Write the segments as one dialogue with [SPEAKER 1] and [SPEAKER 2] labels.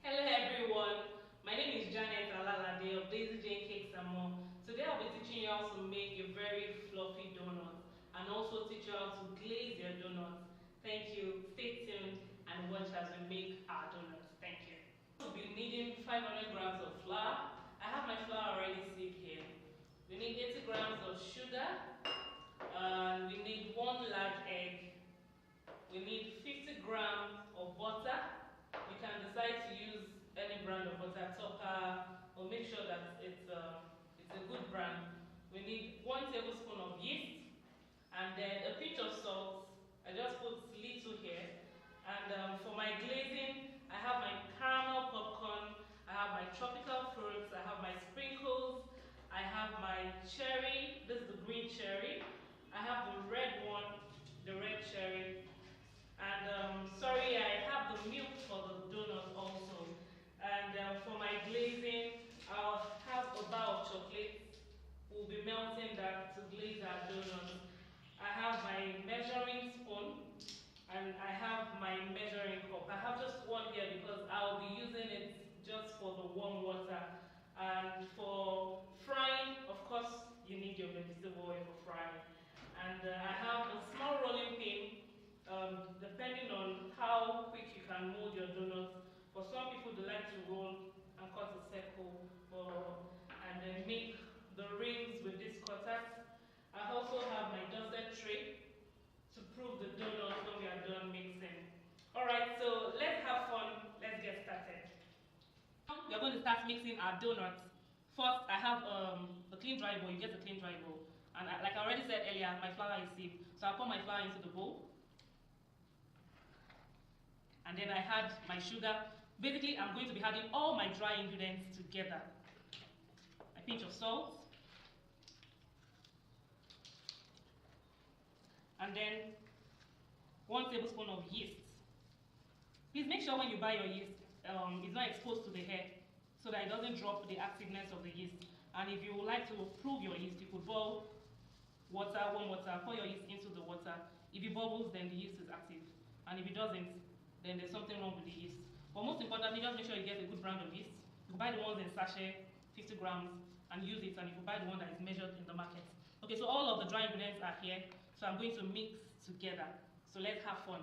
[SPEAKER 1] Hello everyone, my name is Janet Alalade of Daisy Jane Cakes and More. Today I'll be teaching you how to make a very fluffy donut and also teach you how to glaze your donuts. Thank you, stay tuned and watch as we make our donuts. Thank you. We'll be needing 500 grams of flour. I have my flour already sieved here. We need 80 grams of sugar and we need 1 large egg. We need 50 grams of butter. You can decide to use any brand of butter, Topper, or make sure that it's a good brand. We need 1 tablespoon of yeast, and then a pinch of salt. I just put little here. And for my glazing, I have my caramel popcorn, I have my tropical fruits, I have my sprinkles, I have my cherry, this is the green cherry, I have the red one, the red cherry, and sorry, I have the milk for the donut also. And for my glazing, I'll have a bar of chocolate. We'll be melting that to glaze our donut. I have my measuring spoon and I have my measuring cup. I have just one here because I'll be using it just for the warm water. And for frying, of course, you need your vegetable oil for frying. And I have a small rolling pin. Depending on how quick you can mold your donuts. For some people, they like to roll and cut a circle and then make the rings with this cutter. I also have my dusted tray to prove the donuts when we are done mixing. Alright, so let's have fun. Let's get started. We're going to start mixing our donuts. First, I have a clean dry bowl. You get a clean dry bowl. And like I already said earlier, my flour is sieved. So I'll pour my flour into the bowl. And then I had my sugar. Basically, I'm going to be adding all my dry ingredients together. A pinch of salt. And then 1 tablespoon of yeast. Please make sure when you buy your yeast, it's not exposed to the hair so that it doesn't drop the activeness of the yeast. And if you would like to prove your yeast, you could boil water, warm water, pour your yeast into the water. If it bubbles, then the yeast is active. And if it doesn't, then there's something wrong with the yeast. But most importantly, just make sure you get a good brand of yeast. You can buy the ones in sachet, 50 grams, and use it, and you can buy the one that is measured in the market. Okay, so all of the dry ingredients are here, so I'm going to mix together. So let's have fun.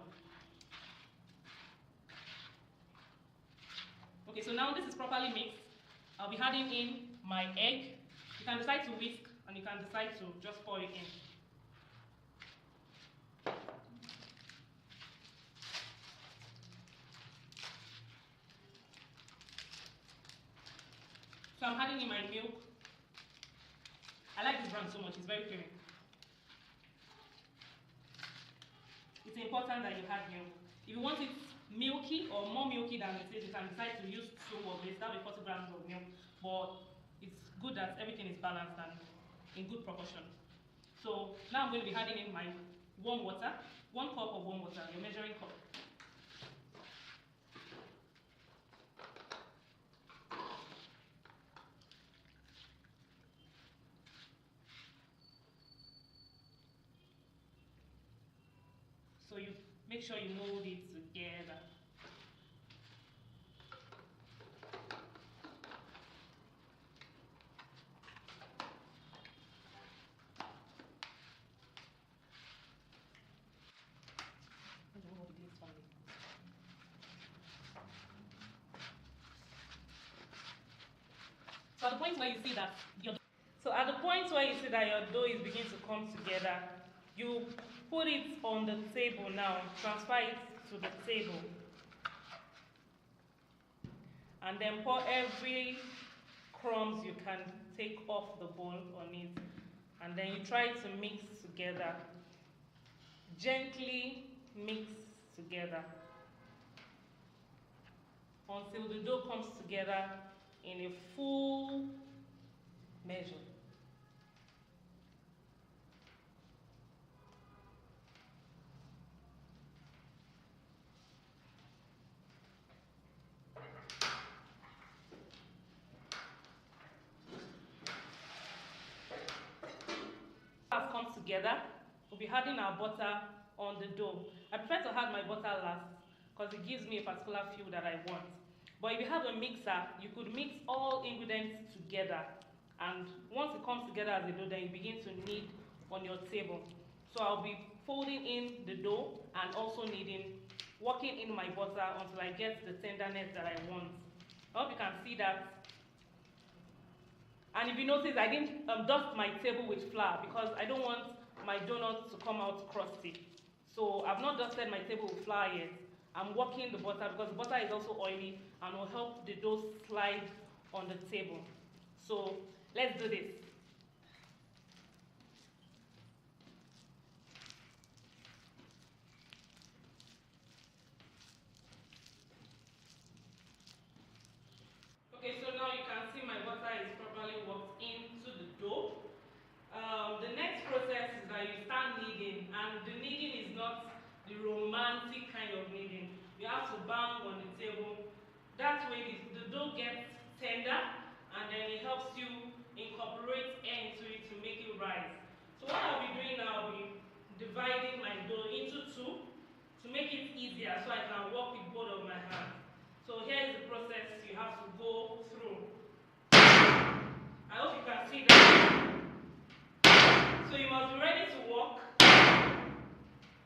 [SPEAKER 1] Okay, so now this is properly mixed. I'll be adding in my egg. You can decide to whisk, and you can decide to just pour it in. So I'm adding in my milk. I like this brand so much, it's very creamy. It's important that you add milk. If you want it milky or more milky than it is, you can decide to use 2 or less. That'll be 40 grams of milk. But it's good that everything is balanced and in good proportion. So now I'm going to be adding in my warm water, 1 cup of warm water, your measuring cup. So you make sure you mold it together. So at the point where you see that your dough is beginning to come together, you put it on the table now, transfer it to the table, and then pour every crumbs you can take off the bowl on it, and then you try to mix together. Gently mix together until the dough comes together in a full measure. Has come together, we'll be adding our butter on the dough. I prefer to add my butter last because it gives me a particular feel that I want. But But if you have a mixer, you could mix all ingredients together, and once it comes together as a dough, then you begin to knead on your table. So I'll be folding in the dough and also kneading, working in my butter until I get the tenderness that I want. I hope you can see that. And if you notice, I didn't dust my table with flour because I don't want my donuts to come out crusty. So I've not dusted my table with flour yet. I'm working the butter because the butter is also oily and will help the dough slide on the table. So let's do this. Okay, so now you can see my butter is properly worked into the dough. The next process is that you start kneading, and the kneading is not the romantic kind of kneading. You have to bang on the table. That way the dough gets tender, and then it helps you incorporate air into it to make it rise. So what I'll be doing now, I'll be dividing my dough into two to make it easier so I can work with both of my hands. So here is the process you have to go through. I hope you can see that. So you must be ready to work,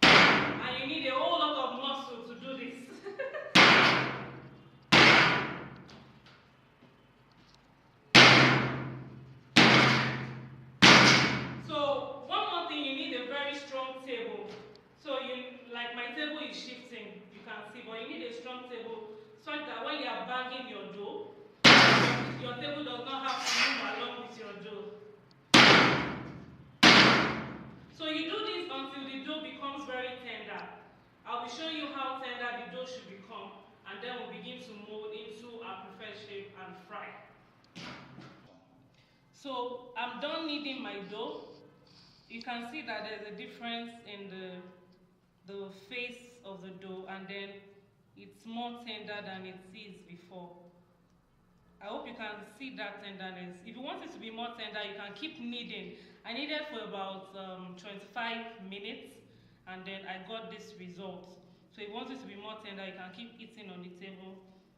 [SPEAKER 1] and you need a whole lot of muscle to do this. So one more thing, you need a very strong table. So like my table is shifting, you can see, but you need a strong table so that when you are banging your dough, your table does not have to move along with your dough. So you do this until the dough becomes very tender. I'll be showing you how tender the dough should become, and then we'll begin to mold into our preferred shape and fry. So I'm done kneading my dough. You can see that there's a difference in the face of the dough, and then it's more tender than it is before. I hope you can see that tenderness. If you want it to be more tender, you can keep kneading. I kneaded for about 25 minutes, and then I got this result. So if you want it to be more tender, you can keep eating on the table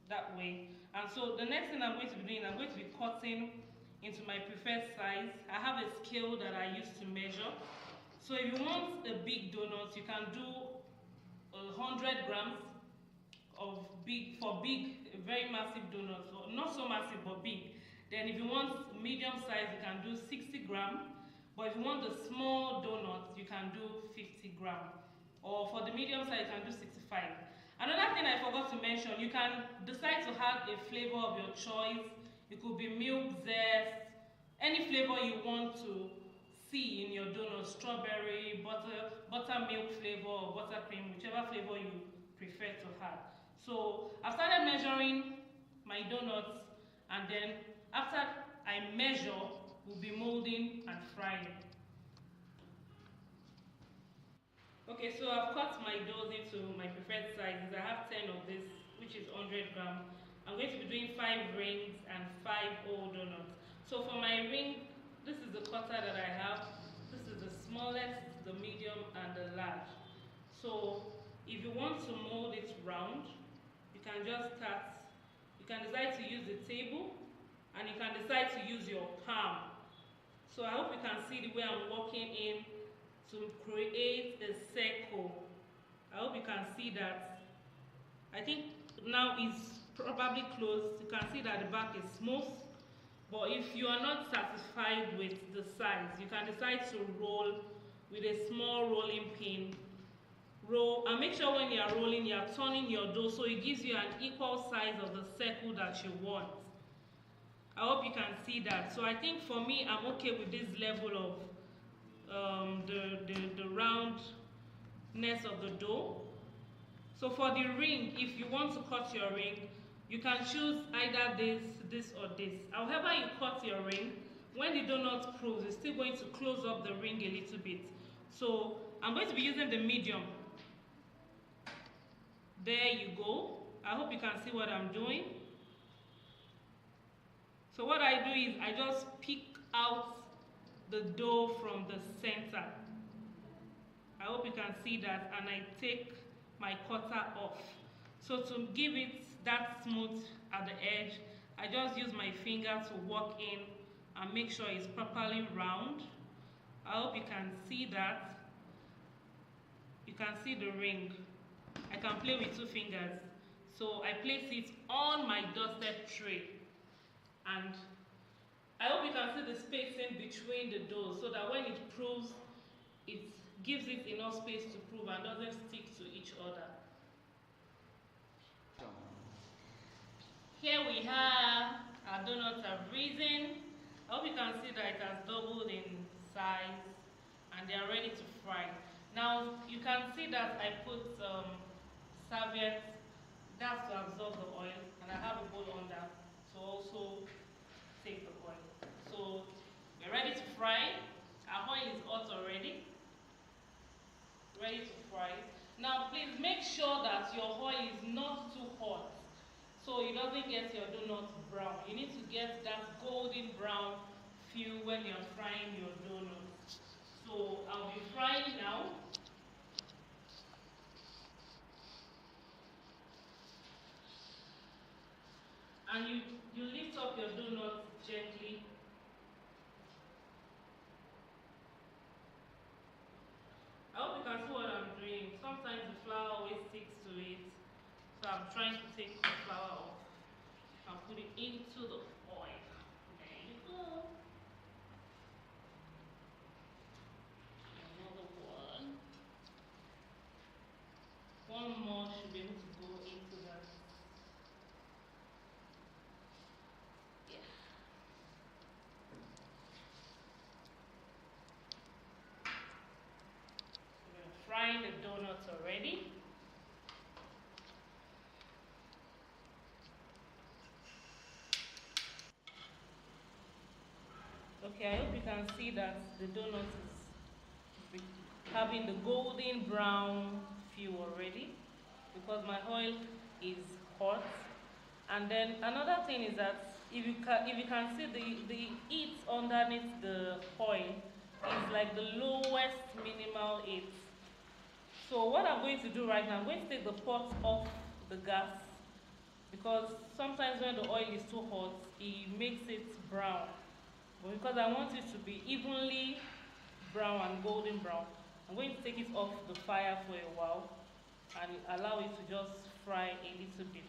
[SPEAKER 1] that way. And so the next thing I'm going to be doing, I'm going to be cutting into my preferred size. I have a scale that I use to measure. So if you want a big donut, you can do 100 grams of big, very massive donuts, or not so massive but big. Then if you want medium size, you can do 60 grams. But if you want the small donuts, you can do 50 grams. Or for the medium size, you can do 65. Another thing I forgot to mention, you can decide to add a flavor of your choice. It could be milk, zest, any flavor you want to see in your donut, strawberry, buttermilk flavor, or buttercream, whichever flavor you prefer to have. So I've started measuring my donuts, and then after I measure, we'll be molding and frying. Okay, so I've cut my doughs into my preferred sizes. I have 10 of this, which is 100 grams. I'm going to be doing 5 rings and 5 whole donuts. So for my ring, this is the cutter that I have. This is the smallest, the medium, and the large. So if you want to mold it round, you can just start. You can decide to use the table, and you can decide to use your palm. So I hope you can see the way I'm working in to create a circle. I hope you can see that. I think now it's probably closed. You can see that the back is smooth. But if you are not satisfied with the size, you can decide to roll with a small rolling pin. Roll, and make sure when you are rolling, you are turning your dough so it gives you an equal size of the circle that you want. I hope you can see that. So I think for me, I'm okay with this level of the roundness of the dough. So for the ring, if you want to cut your ring, you can choose either this or this. However you cut your ring, when the donut cools, it's still going to close up the ring a little bit. So I'm going to be using the medium. There you go. I hope you can see what I'm doing. So what I do is I just pick out the dough from the center. I hope you can see that, and I take my cutter off. So to give it that smooth at the edge, I just use my finger to work in and make sure it's properly round. I hope you can see that. You can see the ring. I can play with 2 fingers. So I place it on my doorstep tray, and I hope you can see the spacing between the dough so that when it proves, it gives it enough space to prove and doesn't stick to each other. Here we have our donuts have risen. I hope you can see that it has doubled in size and they are ready to fry. Now you can see that I put serviette, that's to absorb the oil, and I have a bowl on that to also take the oil. So we're ready to fry. Our oil is hot already, ready to fry. Now please make sure that your oil is not too hot, so it doesn't get your donut brown. You need to get that golden brown feel when you're frying your donuts. So I'll be frying now. And you lift up your donut gently. I hope you can see what I'm doing. Sometimes the flour always sticks to it. So I'm trying to take the flour off and put it into the oil. There you go. Another one. One more should be able to go into that. Yeah. We're frying the donuts already. Okay, I hope you can see that the donut is having the golden brown feel already because my oil is hot. And then another thing is that if you can see the heat underneath the oil is like the lowest minimal heat. So what I'm going to do right now, I'm going to take the pot off the gas because sometimes when the oil is too hot, it makes it brown. But because I want it to be evenly brown and golden brown, I'm going to take it off the fire for a while and allow it to just fry a little bit.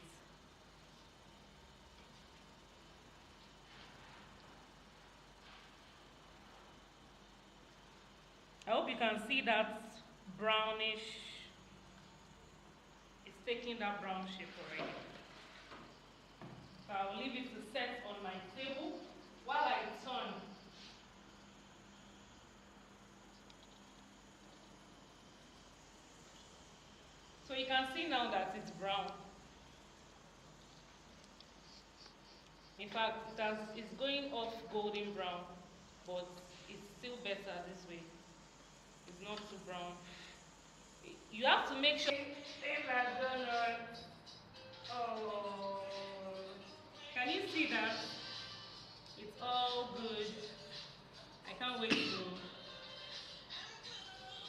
[SPEAKER 1] I hope you can see that brownish, it's taking that brown shape already. So I'll leave it to set on my table while I turn. So you can see now that it's brown. In fact, it's going off golden brown, but it's still better this way. It's not too brown. You have to make sure. Oh, can you see that? It's all good. I can't wait to.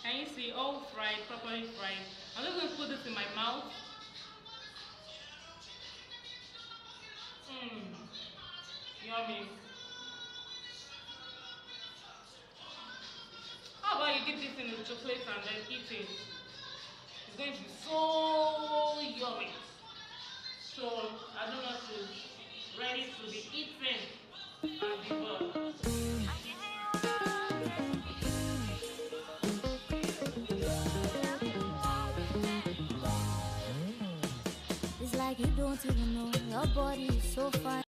[SPEAKER 1] Can you see all fried, properly fried? I'm just going to put this in my mouth. Yummy. How about you dip this in the chocolate and then eat it? It's going to be so yummy. So I don't know if it's ready to be eaten and devoured.
[SPEAKER 2] It's like you don't even know your body is so fine.